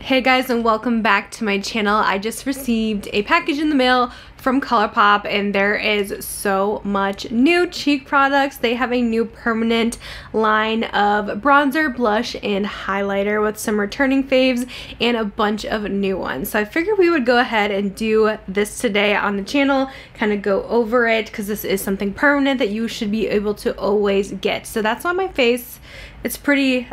Hey guys, and welcome back to my channel. I just received a package in the mail from ColourPop and there is so much new cheek products. They have a new permanent line of bronzer, blush, and highlighter with some returning faves and a bunch of new ones. So I figured we would go ahead and do this today on the channel, kind of go over it because this is something permanent that you should be able to always get. So that's on my face. It's pretty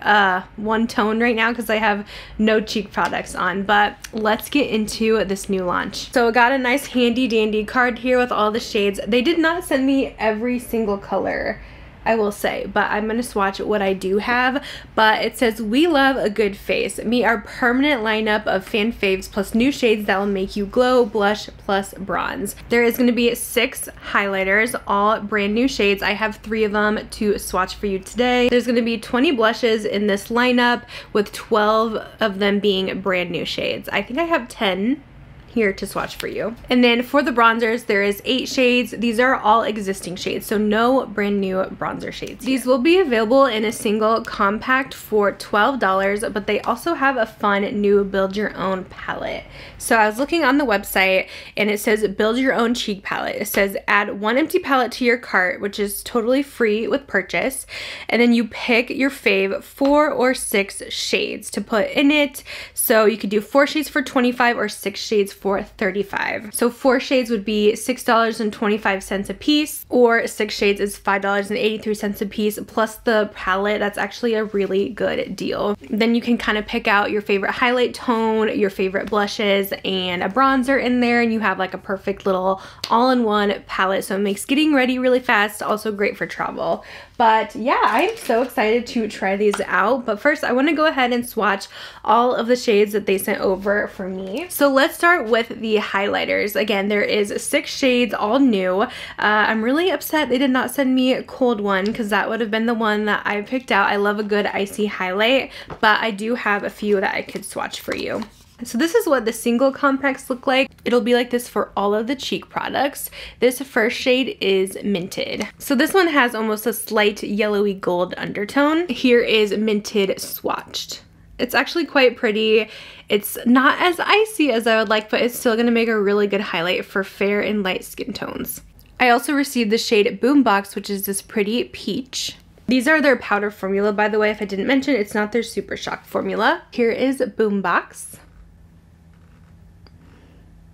one tone right now because I have no cheek products on, but let's get into this new launch. So I got a nice handy dandy card here with all the shades. They did not send me every single color, I will say, but I'm gonna swatch what I do have. But it says, we love a good face. Meet our permanent lineup of fan faves plus new shades that will make you glow, blush plus bronze. There is gonna be 6 highlighters, all brand new shades. I have 3 of them to swatch for you today. There's gonna be 20 blushes in this lineup with 12 of them being brand new shades. I think I have 10 here to swatch for you. And then for the bronzers, there is 8 shades. These are all existing shades, so no brand new bronzer shades. These will be available in a single compact for $12, but they also have a fun new build your own palette. So I was looking on the website and it says build your own cheek palette. It says add 1 empty palette to your cart, which is totally free with purchase, and then you pick your fave 4 or 6 shades to put in it. So you could do 4 shades for $25 or 6 shades for $35. So 4 shades would be $6.25 a piece, or 6 shades is $5.83 a piece, plus the palette. That's actually a really good deal. Then you can kind of pick out your favorite highlight tone, your favorite blushes, and a bronzer in there, and you have like a perfect little all-in-one palette. So it makes getting ready really fast, also great for travel. But yeah, I'm so excited to try these out. But first, I want to go ahead and swatch all of the shades that they sent over for me. So let's start with the highlighters. Again, there is 6 shades, all new. I'm really upset they did not send me a cold one because that would have been the one that I picked out. I love a good icy highlight, but I do have a few that I could swatch for you. So this is what the single compacts look like. It'll be like this for all of the cheek products. This first shade is Minted. So this one has almost a slight yellowy gold undertone. Here is Minted Swatched. It's actually quite pretty. It's not as icy as I would like, but it's still gonna make a really good highlight for fair and light skin tones. I also received the shade Boombox, which is this pretty peach. These are their powder formula, by the way, if I didn't mention. It's not their Super Shock formula. Here is Boombox.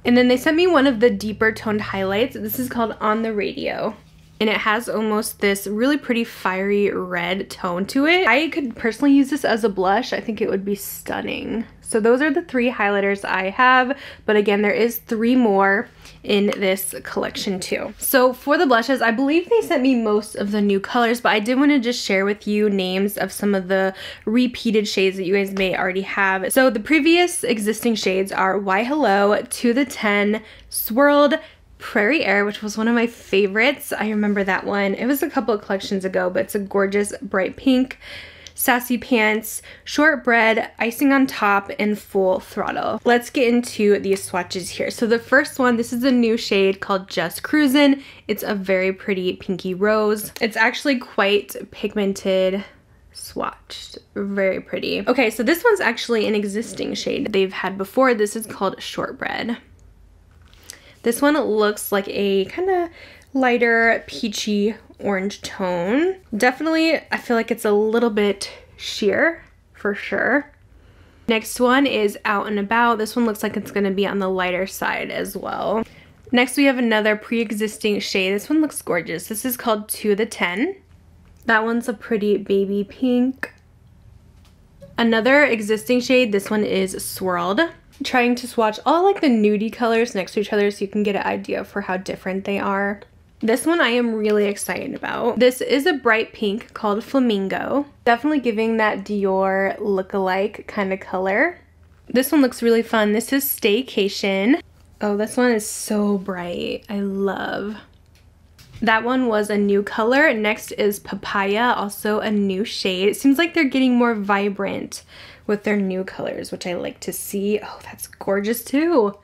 And then they sent me one of the deeper toned highlights. This is called On the Radio. And it has almost this really pretty fiery red tone to it. I could personally use this as a blush. I think it would be stunning. So those are the 3 highlighters I have. But again, there is 3 more in this collection too. So for the blushes, I believe they sent me most of the new colors, but I did want to just share with you names of some of the repeated shades that you guys may already have. So the previous existing shades are Why Hello, To the 10, Swirled, Prairie Air, which was one of my favorites. I remember that one. It was a couple of collections ago, but it's a gorgeous bright pink. Sassy Pants, Shortbread, Icing on Top, and Full Throttle. Let's get into these swatches here. So the first one, this is a new shade called Just Cruisin'. It's a very pretty pinky rose. It's actually quite pigmented, swatched, very pretty. Okay, so this one's actually an existing shade they've had before. This is called Shortbread. This one looks like a kind of lighter peachy orange tone. Definitely, I feel like it's a little bit sheer for sure. Next one is Out and About. This one looks like it's gonna be on the lighter side as well. Next we have another pre-existing shade. This one looks gorgeous. This is called To the 10. That one's a pretty baby pink. Another existing shade, this one is Swirled. Trying to swatch all like the nudie colors next to each other so you can get an idea for how different they are. This one I am really excited about. This is a bright pink called Flamingo. Definitely giving that Dior look-alike kind of color. This one looks really fun. This is Staycation. Oh, this one is so bright. I love. That one was a new color. Next is Papaya, also a new shade. It seems like they're getting more vibrant with their new colors, which I like to see. Oh, that's gorgeous too.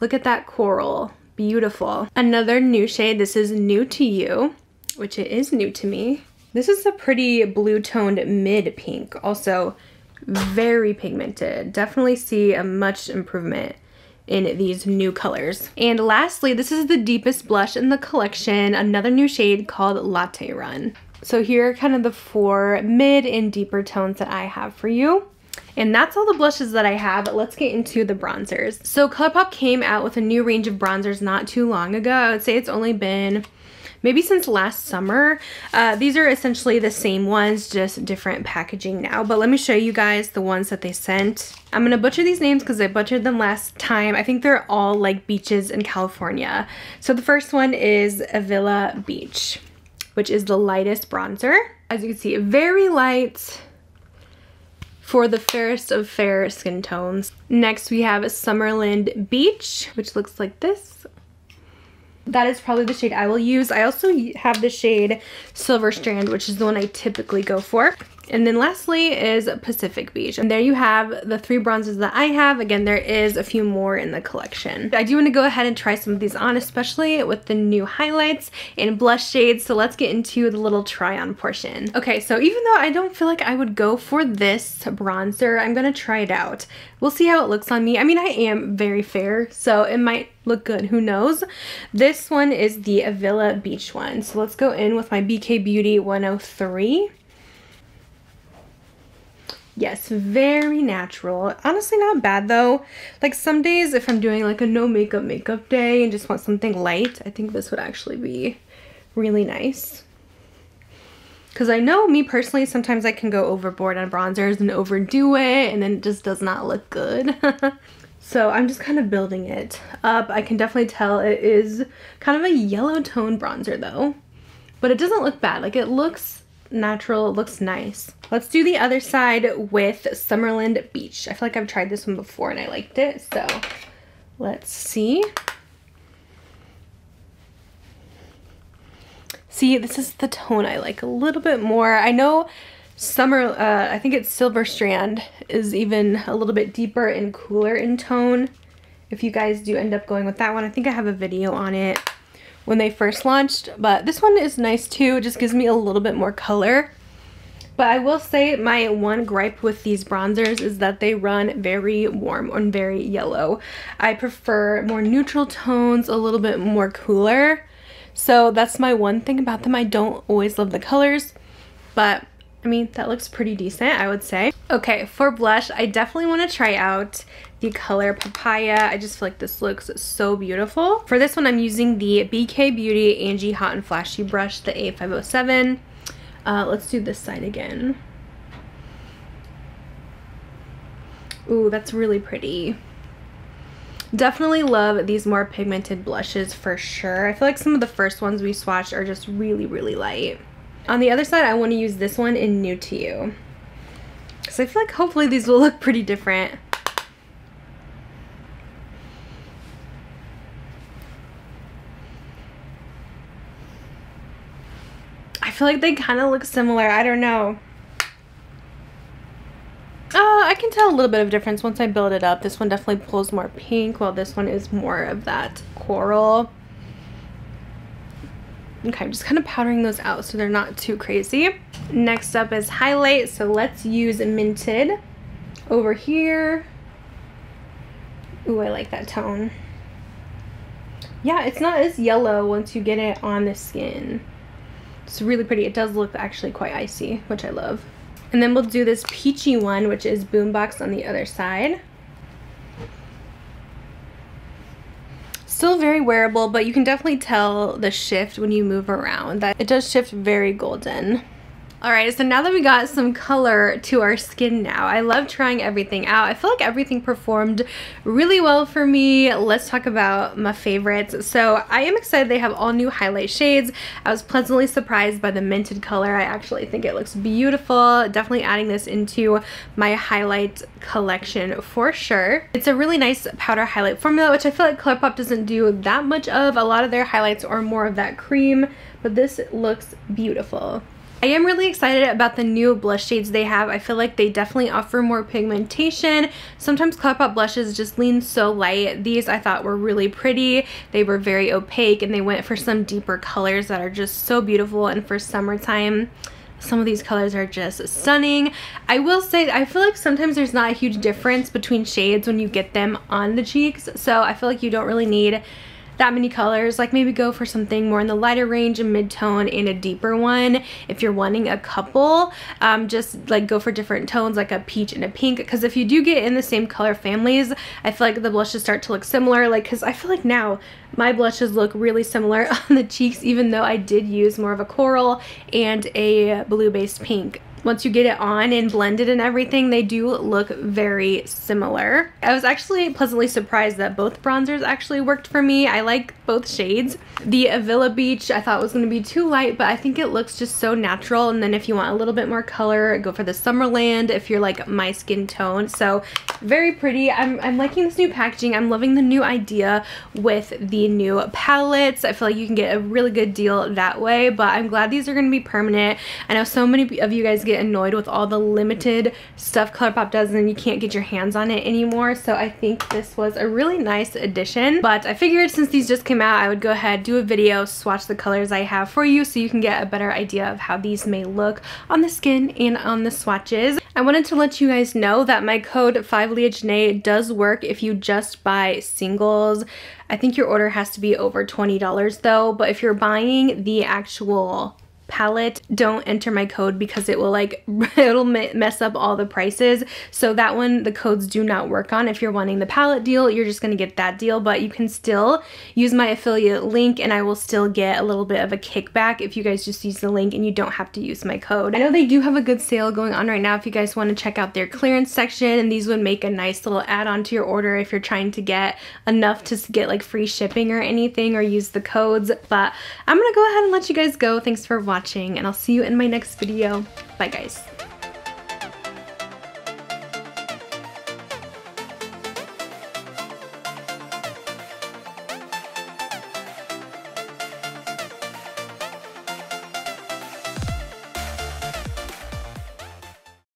Look at that coral. Beautiful. Another new shade, this is New to You, which it is new to me. This is a pretty blue toned mid pink, also very pigmented. Definitely see a much improvement in these new colors. And lastly, this is the deepest blush in the collection, another new shade called Latte Run. So here are kind of the 4 mid and deeper tones that I have for you. And that's all the blushes that I have. Let's get into the bronzers. So ColourPop came out with a new range of bronzers not too long ago. I would say it's only been maybe since last summer. These are essentially the same ones, just different packaging now. But let me show you guys the ones that they sent. I'm gonna butcher these names because I butchered them last time. I think they're all like beaches in California. So the first one is Avila Beach, which is the lightest bronzer. As you can see, very light for the fairest of fair skin tones. Next we have Summerland Beach, which looks like this. That is probably the shade I will use. I also have the shade Silver Strand, which is the one I typically go for. And then lastly is Pacific Beach. And there you have the 3 bronzers that I have. Again, there is a few more in the collection. I do want to go ahead and try some of these on, especially with the new highlights and blush shades. So let's get into the little try on portion. Okay, so even though I don't feel like I would go for this bronzer, I'm going to try it out. We'll see how it looks on me. I mean, I am very fair, so it might look good, who knows. This one is the Avila Beach one. So let's go in with my BK Beauty 103. Yes, very natural. Honestly, not bad though. Like some days if I'm doing like a no makeup day and just want something light, I think this would actually be really nice. Because I know me personally, sometimes I can go overboard on bronzers and overdo it and then it just does not look good. So I'm just kind of building it up. I can definitely tell it is kind of a yellow tone bronzer though. But it doesn't look bad. Like it looks natural, it looks nice. Let's do the other side with Summerland Beach. I feel like I've tried this one before and I liked it, so let's see. See, this is the tone I like a little bit more. I know I think it's Silver Strand is even a little bit deeper and cooler in tone. If you guys do end up going with that one, I think I have a video on it when they first launched, but this one is nice too. It just gives me a little bit more color. But I will say my one gripe with these bronzers is that they run very warm and very yellow. I prefer more neutral tones, a little bit more cooler. So that's my one thing about them. I don't always love the colors, but I mean, that looks pretty decent, I would say. Okay, for blush, I definitely want to try out the color Papaya. I just feel like this looks so beautiful. For this one, I'm using the BK Beauty Angie Hot and Flashy brush, the A507. Let's do this side again. Ooh, that's really pretty. Definitely love these more pigmented blushes for sure. I feel like some of the first ones we swatched are just really, really light. On the other side, I want to use this one in New to You. So I feel like hopefully these will look pretty different. I feel like they kind of look similar. I don't know. I can tell a little bit of difference once I build it up. This one definitely pulls more pink, while this one is more of that coral. Okay, I'm just kind of powdering those out so they're not too crazy. Next up is highlight. So let's use Minted over here. Ooh, I like that tone. Yeah, it's not as yellow once you get it on the skin. It's really pretty. It does look actually quite icy, which I love. And then we'll do this peachy one, which is Boombox on the other side. Still very wearable, but you can definitely tell the shift when you move around. That it does shift very golden. Alright, so now that we got some color to our skin now, I love trying everything out. I feel like everything performed really well for me. Let's talk about my favorites. So I am excited they have all new highlight shades. I was pleasantly surprised by the minted color. I actually think it looks beautiful. Definitely adding this into my highlight collection for sure. It's a really nice powder highlight formula, which I feel like ColourPop doesn't do that much of. A lot of their highlights are more of that cream, but this looks beautiful. I am really excited about the new blush shades they have. I feel like they definitely offer more pigmentation. Sometimes ColourPop blushes just lean so light. These I thought were really pretty. They were very opaque and they went for some deeper colors that are just so beautiful, and for summertime, Some of these colors are just stunning. I will say, I feel like sometimes there's not a huge difference between shades when you get them on the cheeks, so I feel like you don't really need that many colors. Like maybe go for something more in the lighter range, a mid-tone and a deeper one. If you're wanting a couple, just like go for different tones, like a peach and a pink, because if you do get in the same color families, I feel like the blushes start to look similar. Like, because I feel like now my blushes look really similar on the cheeks, even though I did use more of a coral and a blue based pink. Once you get it on and blended and everything, they do look very similar. I was actually pleasantly surprised that both bronzers actually worked for me. I like both shades. The Avila Beach I thought was going to be too light, but I think it looks just so natural. And then if you want a little bit more color, go for the Summerland if you're like my skin tone. So very pretty. I'm liking this new packaging. I'm loving the new idea with the new palettes. I feel like you can get a really good deal that way, but I'm glad these are going to be permanent. I know so many of you guys get annoyed with all the limited stuff ColourPop does and you can't get your hands on it anymore, so I think this was a really nice addition. But I figured since these just came out, I would go ahead, do a video, swatch the colors I have for you so you can get a better idea of how these may look on the skin and on the swatches. I wanted to let you guys know that my code 5LeahJanae does work if you just buy singles. I think your order has to be over $20 though, but if you're buying the actual palette, don't enter my code because it will like it'll mess up all the prices. So that one the codes do not work on. If you're wanting the palette deal, you're just going to get that deal, but you can still use my affiliate link and I will still get a little bit of a kickback if you guys just use the link and you don't have to use my code. I know they do have a good sale going on right now if you guys want to check out their clearance section, and these would make a nice little add-on to your order if you're trying to get enough to get like free shipping or anything, or use the codes. But I'm gonna go ahead and let you guys go. Thanks for watching and I'll see you in my next video. Bye guys.